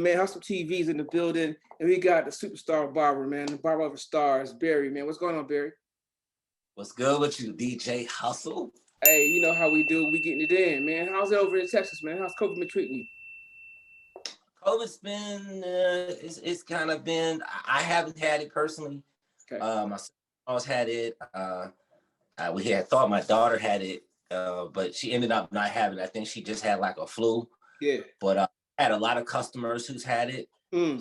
man. Hustle TV's in the building, and we got the superstar barber, man, the barber of the stars, Barry, man. What's going on, Barry? What's good with you, DJ Hustle? Hey, you know how we do. We getting it in, man. How's it over in Texas, man? How's COVID been treating you? COVID's been, it's kind of been, I haven't had it personally. Okay. My son had it. We had thought my daughter had it, but she ended up not having it. I think she just had like a flu. Yeah. But I had a lot of customers who's had it.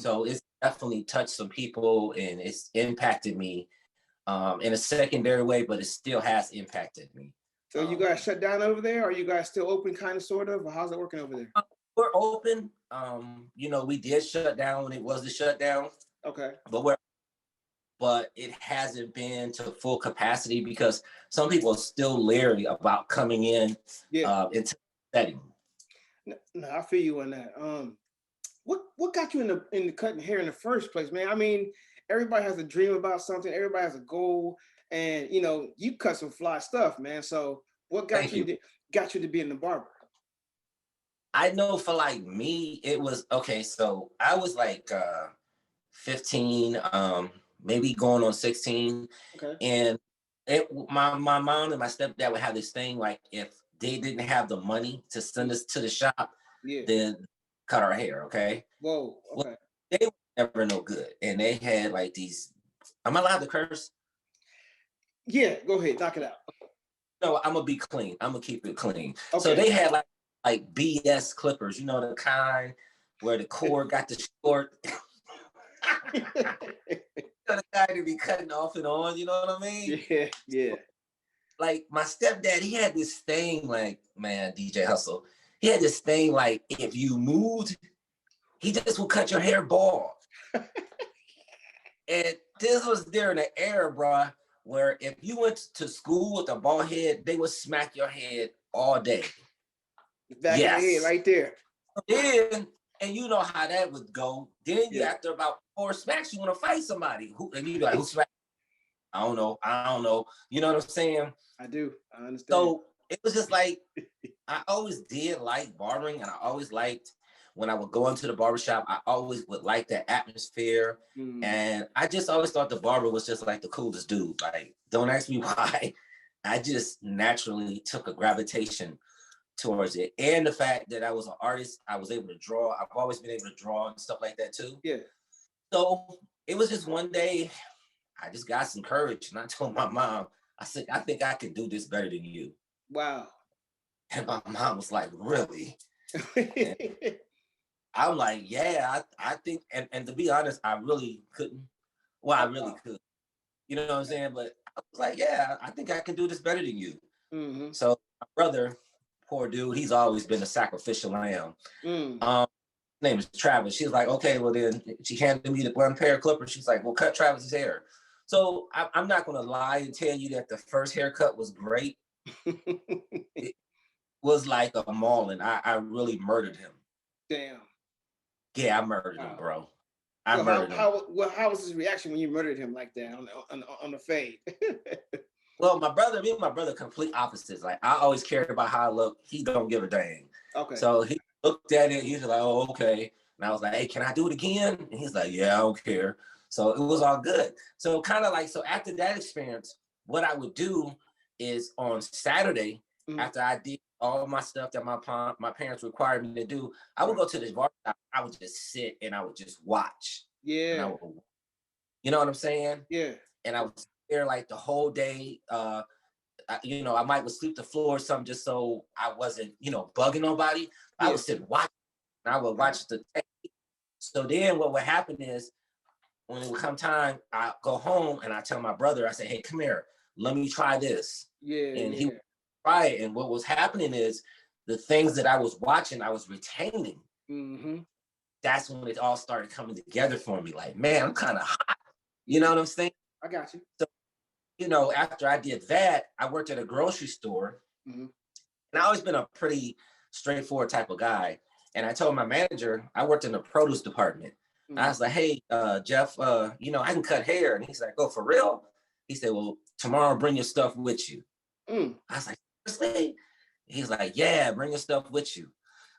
So it's definitely touched some people and it's impacted me in a secondary way, but it still has impacted me. So you guys shut down over there? Or are you guys still open, kind of, sort of? Or how's it working over there? We're open. We did shut down when it was the shutdown. Okay. But it hasn't been to full capacity because some people are still leery about coming in into the setting. No, I feel you on that. What got you in the cutting hair in the first place, man? I mean, everybody has a dream about something. Everybody has a goal, and you cut some fly stuff, man. So what got you to be in the barber? I know for like me, it was okay. So I was like 15, maybe going on 16, and my mom and my stepdad would have this thing like if they didn't have the money to send us to the shop, then cut our hair. Okay. Whoa. Okay. Well, they were never no good, and they had like these. Am I allowed to curse? Yeah, go ahead, knock it out. No, I'm gonna be clean. I'm gonna keep it clean. Okay. So they had like BS clippers, the kind where the cord got the short. The guy to be cutting off and on, you know what I mean? Yeah. Like my stepdad, he had this thing like, man, DJ Hustle. He had this thing like if you moved, he just would cut your hair bald. And this was during the era, bro, where if you went to school with a bald head, they would smack your head all day. Back of the head right there. Then, and you know how that would go. Then you after about 4 smacks, you want to fight somebody. And you like, who smacked? I don't know. You know what I'm saying? I do. I understand. So it was just like, I always did like barbering, and I always liked when I would go into the barbershop, I always would like that atmosphere. And I just always thought the barber was just like the coolest dude. Like, don't ask me why. I just naturally took a gravitation towards it. And the fact that I was an artist, I was able to draw. I've always been able to draw and stuff like that too. Yeah. So it was just one day, I just got some courage and I told my mom, I said, I think I can do this better than you. Wow. And my mom was like, really? I'm like, yeah, I think, and to be honest, I really couldn't. Well, I really could. You know what I'm saying? But I was like, yeah, I think I can do this better than you. So my brother, poor dude, he's always been a sacrificial lamb. His name is Travis. She's like, okay, well then, she handed me the one pair of clippers. She's like, well, cut Travis's hair. So I'm not going to lie and tell you that the first haircut was great. It was like a mauling. I really murdered him. Damn. Yeah, I murdered him, bro. I murdered him. How was his reaction when you murdered him like that on the fade? Well, me and my brother, complete opposites. Like, I always cared about how I look. He don't give a dang. Okay. So he looked at it. He was like, oh, okay. And I was like, hey, can I do it again? And he's like, yeah, I don't care. So it was all good. So kind of like, so after that experience, what I would do is on Saturday, after I did all my stuff that my parents required me to do, I would go to this bar. I would just sit and I would just watch. Yeah. You know what I'm saying? Yeah. And I was there like the whole day. I might would sweep the floor or something just so I wasn't, bugging nobody. I would sit and watch. And I would watch the technique. So then what would happen is when it would come time, I go home and I tell my brother, I say, hey, come here, let me try this. Yeah. And he would try it. And what was happening is the things that I was watching, I was retaining. That's when it all started coming together for me. Like, man, I'm kind of hot. You know what I'm saying? I got you. So, after I did that, I worked at a grocery store. And I always been a pretty straightforward type of guy. And I told my manager, I worked in the produce department. I was like, hey, Jeff, I can cut hair. And he's like, oh, for real? He said, well, tomorrow bring your stuff with you. I was like, seriously? He's like, yeah, bring your stuff with you.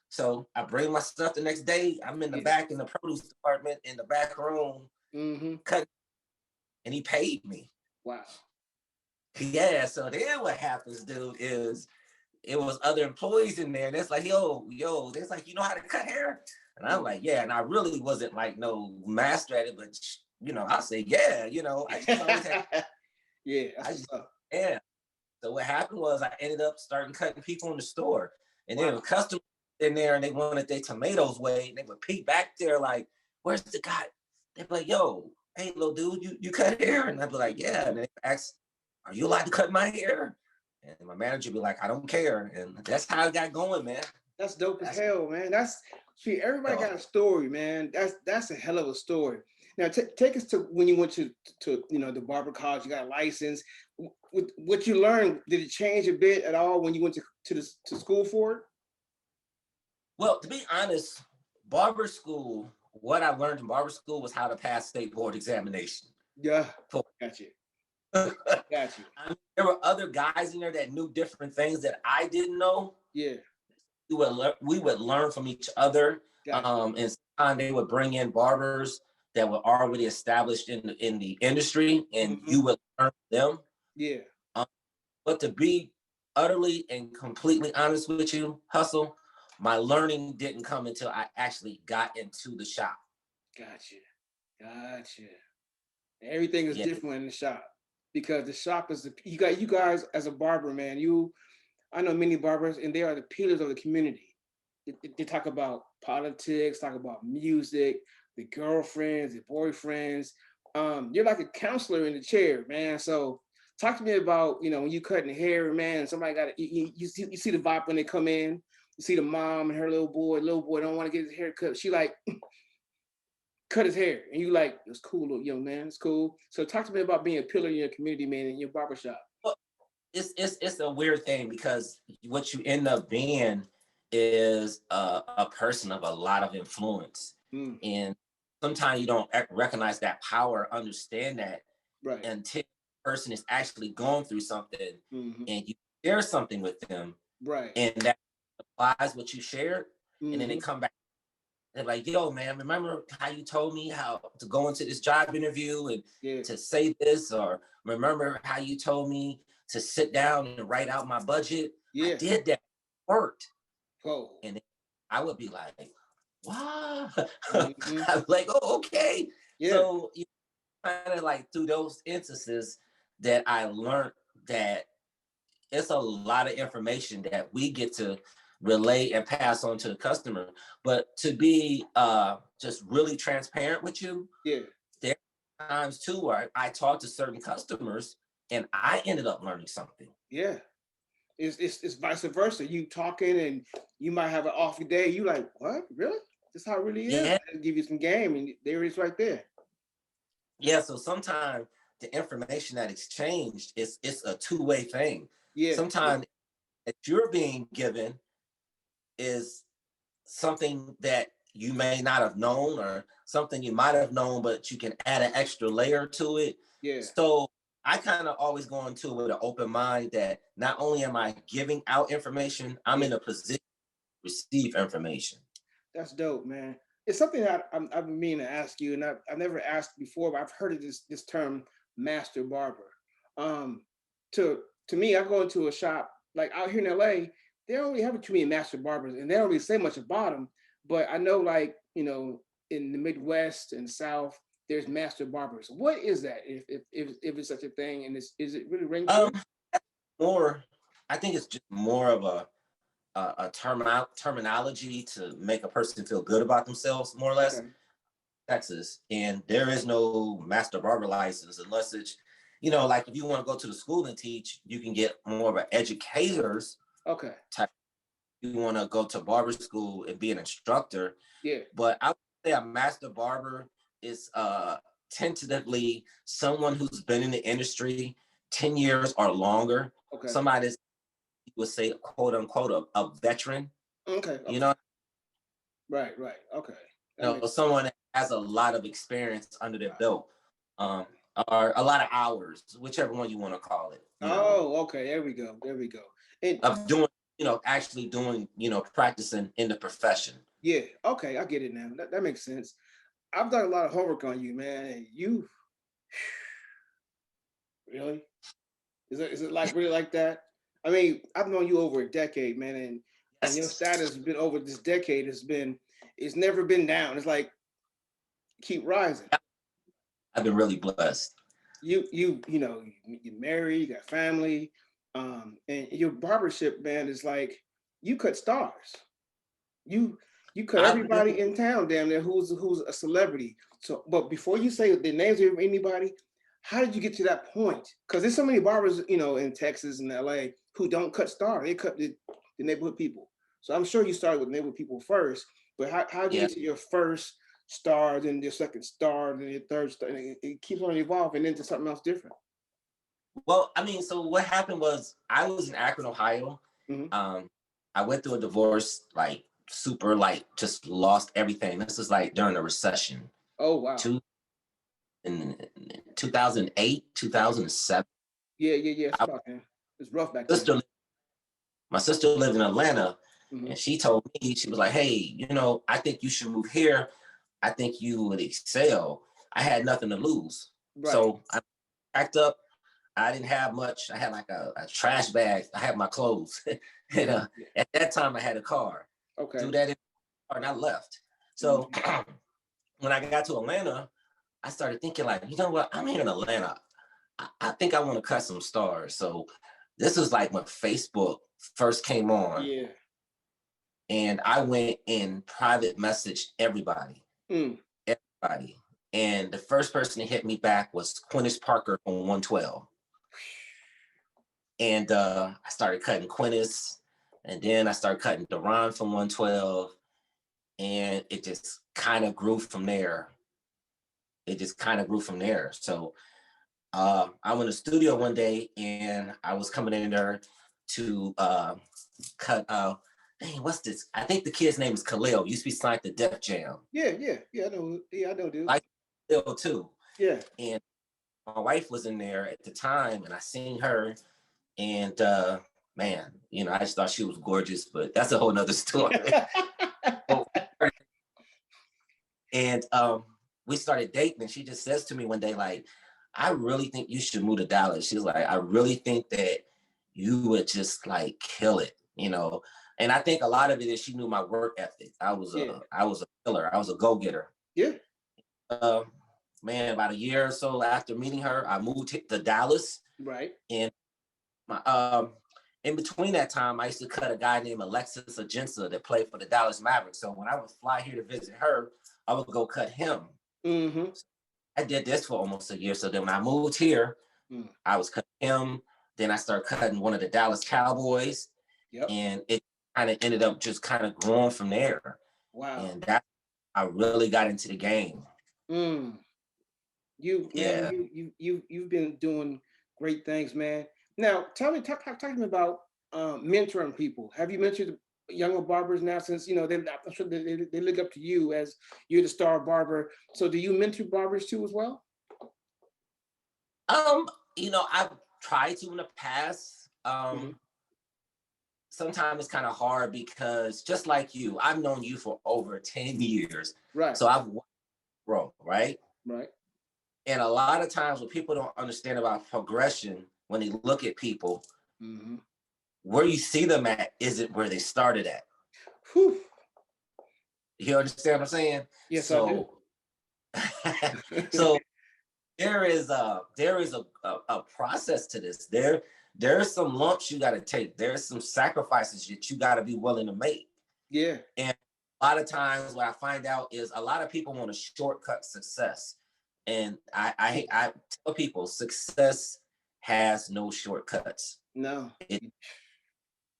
So I bring my stuff the next day. I'm in the back in the produce department in the back room, cutting, and he paid me. Wow. Yeah. So then what happens, dude, is it was other employees in there. That's like, yo, that's like, you know how to cut hair? And I'm like, yeah. And I really wasn't like no master at it, but you know, I say, yeah, you know, I just always had, yeah. So what happened was I ended up starting cutting people in the store. And then customers in there and they wanted their tomatoes weighed. And they would peek back there like, where's the guy? They'd be like, yo, hey, little dude, you cut hair? And I'd be like, yeah. And they ask, are you allowed to cut my hair? And my manager would be like, I don't care. And that's how it got going, man. That's dope as hell, man. Everybody got a story, man. That's a hell of a story. Now, take us to when you went to the barber college. You got a license. What you learned, did it change a bit at all when you went to school for it? Well, to be honest, barber school, what I learned in barber school was how to pass state board examination. Yeah, got you. Got you. I mean, there were other guys in there that knew different things that I didn't know. Yeah. We would learn from each other. And sometimes they would bring in barbers that were already established in the industry, and you would learn from them. Yeah. But to be utterly and completely honest with you, Hustle, my learning didn't come until I actually got into the shop. Gotcha. Everything is different in the shop because the shop is you guys as a barber, man. I know many barbers, and they are the pillars of the community. They talk about politics, talk about music, the girlfriends, the boyfriends. You're like a counselor in the chair, man. So talk to me about, when you cutting hair, man, somebody you see the vibe when they come in. You see the mom and her little boy don't want to get his hair cut. She like, cut his hair. And you like, it's cool, little young man, it's cool. So talk to me about being a pillar in your community, man, in your barbershop. Well, it's a weird thing because what you end up being is a person of a lot of influence. And sometimes you don't recognize that power, understand that until the person is actually going through something and you share something with them. Right. And that applies what you shared. And then they come back. They're like, yo, man, remember how you told me how to go into this job interview and to say this? Or remember how you told me to sit down and write out my budget? I did that. It worked. Whoa. And I would be like, wow. I'm like, oh, okay. Yeah. So kind of like through those instances that I learned that it's a lot of information that we get to relay and pass on to the customer. But to be just really transparent with you, there are times too where I talk to certain customers and I ended up learning something. Yeah. It's vice versa. You talking and you might have an off day. You like, what? Really? This how it really is? Yeah. I'll give you some game and there it is right there. Yeah, so sometimes the information that exchanged it's a two-way thing. Yeah. Sometimes that you're being given is something that you may not have known or something you might have known, but you can add an extra layer to it. Yeah. So I kind of always go into it with an open mind that not only am I giving out information, I'm in a position to receive information. That's dope, man. It's something that I've been meaning to ask you, and I've never asked before, but I've heard of this term, master barber. To me, I go into a shop like out here in LA, they don't really have too many master barbers, and they don't really say much about them. But I know, like, in the Midwest and South, there's master barbers. What is that? If it's such a thing, and is it really ring true? More, I think it's just more of a terminology to make a person feel good about themselves, more or less. Okay. Texas, and there is no master barber license unless it's, like if you want to go to the school and teach, you can get more of an educator's type. You want to go to barber school and be an instructor. Yeah. But I would say a master barber is tentatively someone who's been in the industry 10 years or longer. Okay. Somebody would say, quote unquote, a veteran. Okay. Right. Okay. Someone that has a lot of experience under their belt, or a lot of hours, whichever one you want to call it. Oh, okay. There we go. Of doing actually doing, practicing in the profession. Yeah. Okay, I get it now. That makes sense. I've done a lot of homework on you, man. And you really? Is it like really like that? I mean, I've known you over a decade, man, and your status has been over this decade. It's never been down. It's like keep rising. I've been really blessed. You're married, you got family, and your barbership, man, is like you cut stars. You cut everybody in town damn near who's a celebrity. So, but before you say the names of anybody, how did you get to that point? Because there's so many barbers, in Texas and LA who don't cut stars. They cut the neighborhood people. So I'm sure you started with neighborhood people first, but how did you get to your first star, then your second star, then your third star? And it keeps on evolving into something else different. Well, I mean, so what happened was I was in Akron, Ohio. Mm-hmm. I went through a divorce, like super, like just lost everything. This is like during the recession. Oh, wow. In 2008, 2007. Yeah. It's rough back then. My sister lived in Atlanta, mm-hmm. and she told me, she was like, hey, I think you should move here. I think you would excel. I had nothing to lose. Right. So I packed up. I didn't have much. I had like a trash bag. I had my clothes. And at that time, I had a car. Okay. Threw that in the car and I left. So mm-hmm. when I got to Atlanta, I started thinking like, you know what? I'm here in Atlanta. I think I want to cut some stars. So this was like when Facebook first came on. Yeah. And I went and private messaged everybody. Everybody. And the first person to hit me back was Quintus Parker on 112. And I started cutting Quintus. And then I started cutting Deron from 112. And it just kind of grew from there. So I went to the studio one day and I was coming in there to cut, what's this? I think the kid's name is Khalil. Used to be signed to Def Jam. Yeah, I know. Yeah, I know, dude. Like Khalil too. Yeah. And my wife was in there at the time and I seen her and man, I just thought she was gorgeous, but that's a whole nother story. And we started dating and she just says to me one day, like, I really think you should move to Dallas. She was like, I really think that you would just like kill it, And I think a lot of it is she knew my work ethic. I was a killer. I was a go-getter. Yeah. Man, about a year or so after meeting her, I moved to Dallas. Right. And my in between that time, I used to cut a guy named Alexis Agenza that played for the Dallas Mavericks. So when I would fly here to visit her, I would go cut him. Mm-hmm. I did this for almost a year. So then when I moved here, I was cutting him. Then I started cutting one of the Dallas Cowboys. Yep. And it kind of ended up just kind of growing from there. Wow. And I really got into the game. You've been doing great things, man. Now, talk to me about mentoring people. Have you mentored younger barbers now? Since I'm sure they look up to you as you're the star barber. So, do you mentor barbers too as well? I've tried to in the past. Sometimes it's kind of hard because just like you, I've known you for over 10 years. Right. So I've grown, right? Right. And a lot of times what people don't understand about progression, when they look at people, where you see them at isn't where they started at. Whew. You understand what I'm saying? Yes, I do. So there is a process to this. There's some lumps you got to take. There's some sacrifices that you got to be willing to make. Yeah. And a lot of times what I find out is a lot of people want to shortcut success. And I tell people success has no shortcuts. No.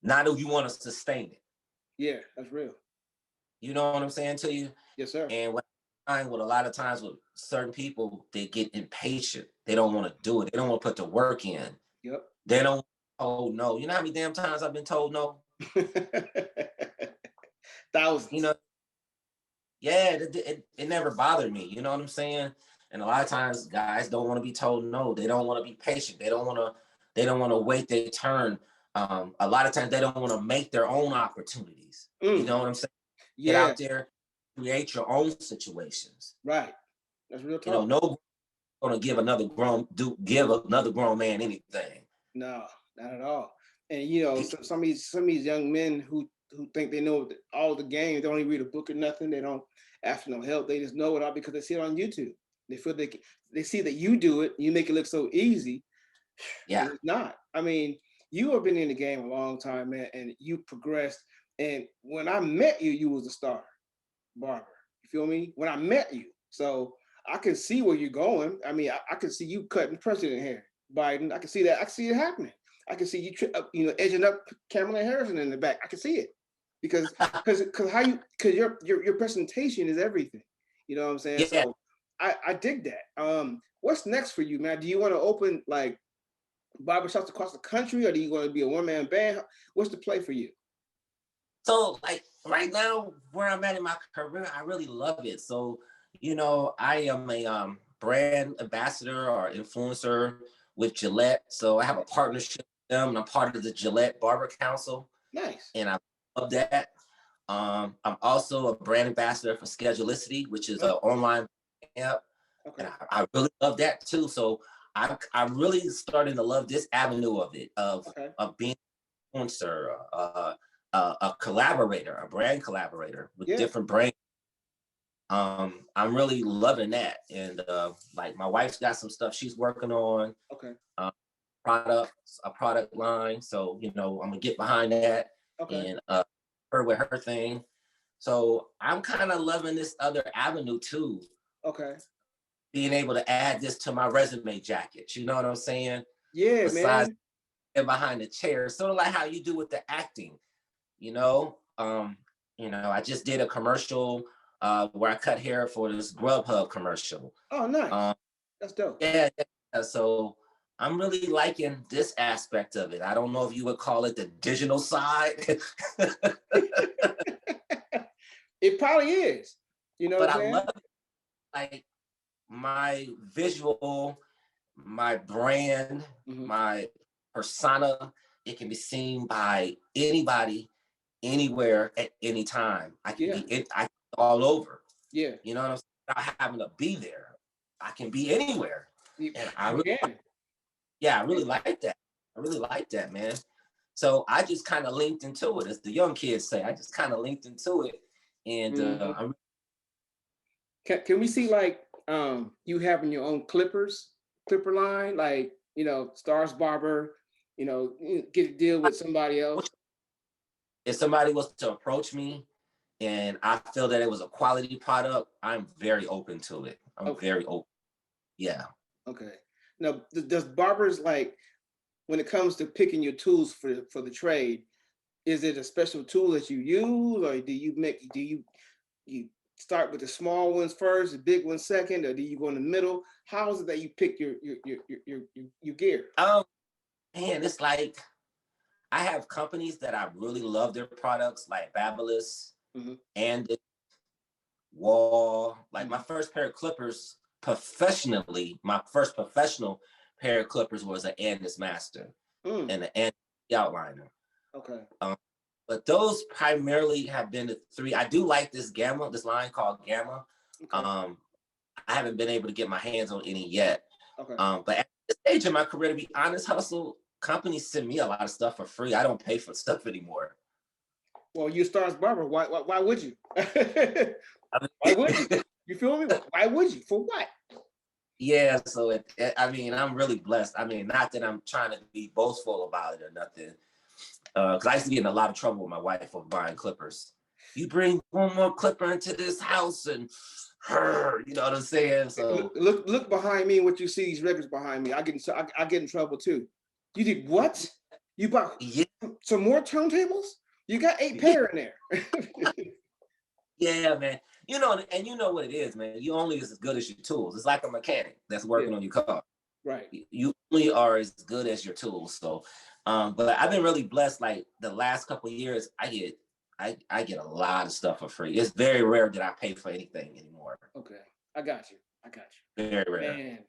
Not if you want to sustain it. Yeah, that's real. You know what I'm saying to you? Yes, sir. And what I find with a lot of times with certain people, they get impatient. They don't want to do it. They don't want to put the work in. Yep. They don't. Oh no! You know how many damn times I've been told no? Thousands. Yeah, it never bothered me. You know what I'm saying? And a lot of times, guys don't want to be told no. They don't want to be patient. They don't want to wait their turn. a lot of times they don't want to make their own opportunities. You know what I'm saying? Get Yeah. out there, create your own situations. Right. That's real talk. You know, no gonna give another grown man anything. No, not at all. And you know, some of these young men who think they know all the game, they don't even read a book or nothing. They don't ask for no help. They just know it all because they see it on YouTube. They feel they see that you do it. You make it look so easy. Yeah, it's not. I mean, you have been in the game a long time, man, and you progressed. And when I met you, you was a star barber. You feel me? When I met you, so I can see where you're going. I mean, I can see you cutting president hair, Biden. I can see that. I can see it happening. I can see you, edging up Kamala Harris in the back. I can see it because your presentation is everything. You know what I'm saying? Yeah. So I dig that. What's next for you, man? Do you want to open like barbershops across the country, or do you want to be a one-man band? What's the play for you? So like right now, where I'm at in my career, I really love it. So, I am a brand ambassador or influencer with Gillette. So I have a partnership with them, and I'm part of the Gillette Barber Council. Nice. And I love that. I'm also a brand ambassador for Schedulicity, which is an online app. Okay. And I really love that too. So I'm really starting to love this avenue of it, of being an influencer, a collaborator, a brand collaborator with different brands. I'm really loving that. And like my wife's got some stuff she's working on. Okay. A product line. So, I'm gonna get behind that. Okay. And her with her thing. So I'm kind of loving this other avenue too. Okay. Being able to add this to my resume jacket. You know what I'm saying? Yeah, besides man. And behind the chair. Sort of like how you do with the acting. I just did a commercial where I cut hair for this Grub Hub commercial. Oh, nice. That's dope. Yeah. So I'm really liking this aspect of it. I don't know if you would call it the digital side. It probably is. You know but what I'm I saying? love it. Like my visual, my brand, my persona, it can be seen by anybody, anywhere, at any time. I can be all over. Yeah. You know what I'm saying? Without having to be there. I can be anywhere. And I really like that. I really like that, man. So I just kind of linked into it, as the young kids say. I just kind of linked into it. And can we see like you having your own clipper line, like TheStarsBarber, get a deal with somebody else? If somebody was to approach me and I feel that it was a quality product, I'm very open to it. I'm very open. Yeah. Okay. Now, does barbers, like, when it comes to picking your tools for the trade, is it a special tool that you use, or do you start with the small ones first, the big ones second, or do you go in the middle? How is it that you pick your gear? Man, it's like I have companies that I really love their products, like Babyliss and Wall. Like my first pair of clippers professionally, my first professional pair of clippers was an Andis Master and an Andis Outliner. Okay. But those primarily have been the three. I do like this line called Gamma. Okay. I haven't been able to get my hands on any yet. Okay. But at this stage in my career, to be honest, Hustle, companies send me a lot of stuff for free. I don't pay for stuff anymore. Well, you TheStarsBarber. Why would you? Why would you? You feel me? Why would you? For what? Yeah, so I'm really blessed. I mean, not that I'm trying to be boastful about it or nothing. Because I used to get in a lot of trouble with my wife for buying clippers. You bring one more clipper into this house and you know what I'm saying? So look behind me. What you see, these records behind me. I get in trouble too. You did what? You bought some more turntables? You got 8 pair in there. Yeah, man. And you know what it is, man. You only as good as your tools. It's like a mechanic that's working on your car. Right. You only are as good as your tools. So, but I've been really blessed. Like the last couple of years, I get a lot of stuff for free. It's very rare that I pay for anything anymore. Okay, I got you. Very rare. Man,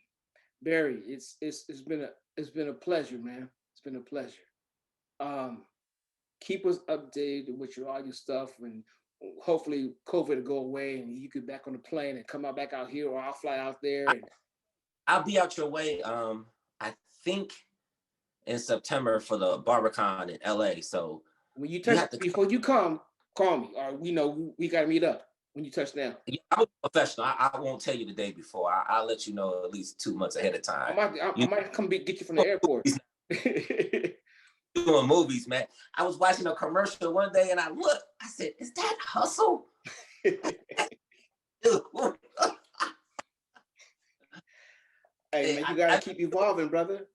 Barry, it's been a pleasure, man. It's been a pleasure. Keep us updated with all your stuff, and hopefully COVID will go away and you get back on the plane and come back out here, or I'll fly out there. I'll be out your way. I think in September for the BarberCon in LA. So when you touch, before you come, call me, or we got to meet up when you touch down. Yeah, I'm a professional. I won't tell you the day before. I'll let you know at least 2 months ahead of time. I might come get you from the airport. Doing movies, man. I was watching a commercial one day and I looked. I said, "Is that Hustle?" Hey man, you gotta keep evolving, brother.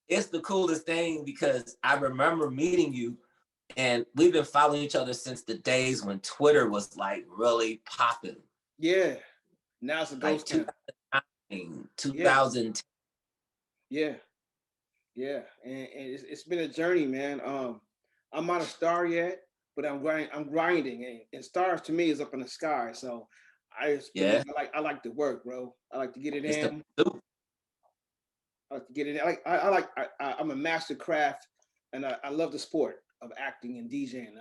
It's the coolest thing because I remember meeting you, and we've been following each other since the days when Twitter was like really popping. Yeah, now it's a ghost town. 2010. Yeah, and it's been a journey, man. I'm not a star yet, but I'm grinding, and stars to me is up in the sky. So I like to work, bro. I like to get it in. I like to get it. I'm a master craft, and I love the sport of acting and DJing.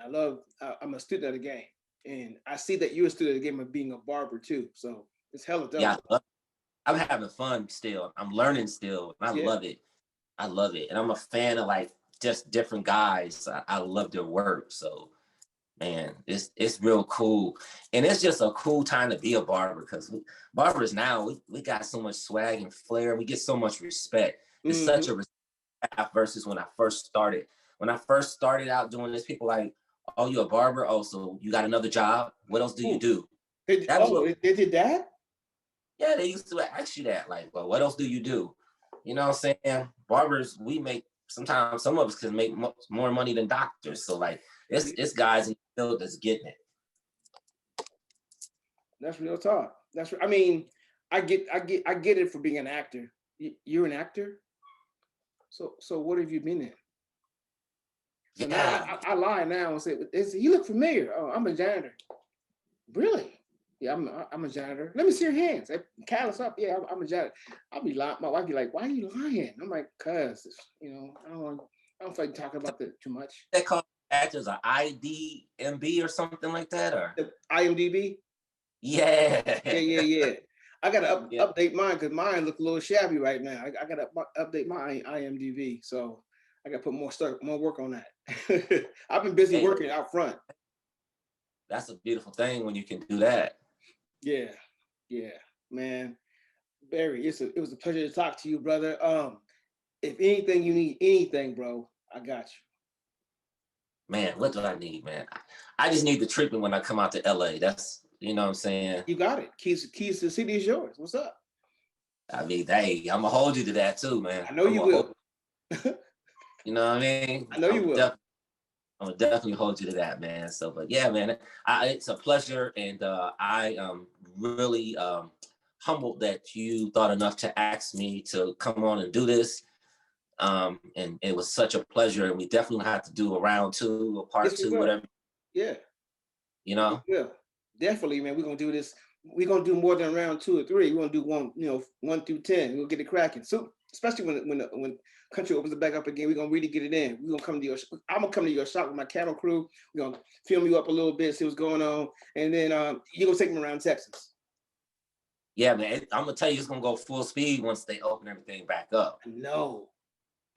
I'm a student of the game, and I see that you're a student of the game of being a barber too. So it's hella dope. Yeah, I'm having fun still. I'm learning still. I love it. I love it, and I'm a fan of like just different guys. I love their work. So, man, it's real cool, and it's just a cool time to be a barber because barbers now we got so much swag and flair. We get so much respect. It's such a respect versus when I first started. When I first started out doing this, people like, "Oh, you're a barber? Oh, so you got another job? What else do you do?" They did that? Yeah, they used to ask you that. Like, well, what else do you do? You know what I'm saying? Barbers, we make, sometimes some of us can make more money than doctors. So like, it's guys in the field that's getting it. That's real talk. I mean, I get it for being an actor. You're an actor? So what have you been in? So now I lie now and say, you look familiar. Oh, I'm a janitor. Really? Yeah, I'm a janitor. Let me see your hands. Callus up. Yeah, I'm a janitor. I'll be lying. My wife be like, "Why are you lying?" I'm like, "Cause I don't feel like talking about that too much." They call actors an IDMB or something like that, or the IMDb. Yeah. I gotta update mine because mine look a little shabby right now. I gotta update my IMDb, so I gotta put more work on that. I've been busy working out front. That's a beautiful thing when you can do that. Yeah, man. Barry, it was a pleasure to talk to you, brother. If anything you need, anything, bro, I got you. Man, what do I need, man? I just need the treatment when I come out to LA. That's, you know what I'm saying? You got it. Keys to the city is yours. What's up? I mean, hey, I'm gonna hold you to that too, man. I know you will. You know what I mean? I know you will. I'm gonna definitely hold you to that, man. So, but yeah, man, it's a pleasure, and I am really humbled that you thought enough to ask me to come on and do this. And it was such a pleasure, and we definitely have to do a round two, a part two, whatever. Yeah. You know? Yeah, definitely, man. We're gonna do this. We're gonna do more than round 2 or 3. We're gonna do 1 through 10. We'll get it cracking. So especially when country opens it back up again, we're gonna really get it in. I'm gonna come to your shop with my camera crew. We're gonna film you up a little bit, see what's going on, and then you're gonna take me around Texas. Yeah, man. I'm gonna tell you, it's gonna go full speed once they open everything back up. No.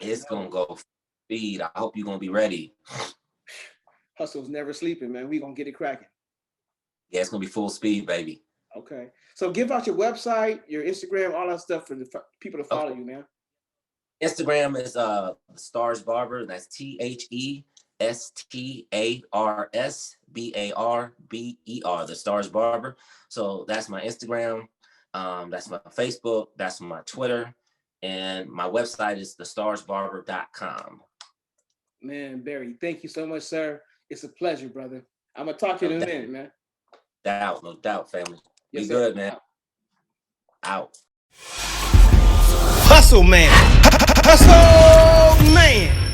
It's gonna go full speed. I hope you're gonna be ready. Hustle's never sleeping, man. We're gonna get it cracking. Yeah, it's gonna be full speed, baby. Okay. So give out your website, your Instagram, all that stuff for the people to follow you, man. Instagram is TheStarsBarber. That's TheStarsBarber. TheStarsBarber. So that's my Instagram. That's my Facebook. That's my Twitter. And my website is TheStarsBarber.com. Man, Barry, thank you so much, sir. It's a pleasure, brother. I'm gonna talk to you in a minute, man. No doubt, family. Yes, be good, man. Out. Hustle, man. Hustle, man.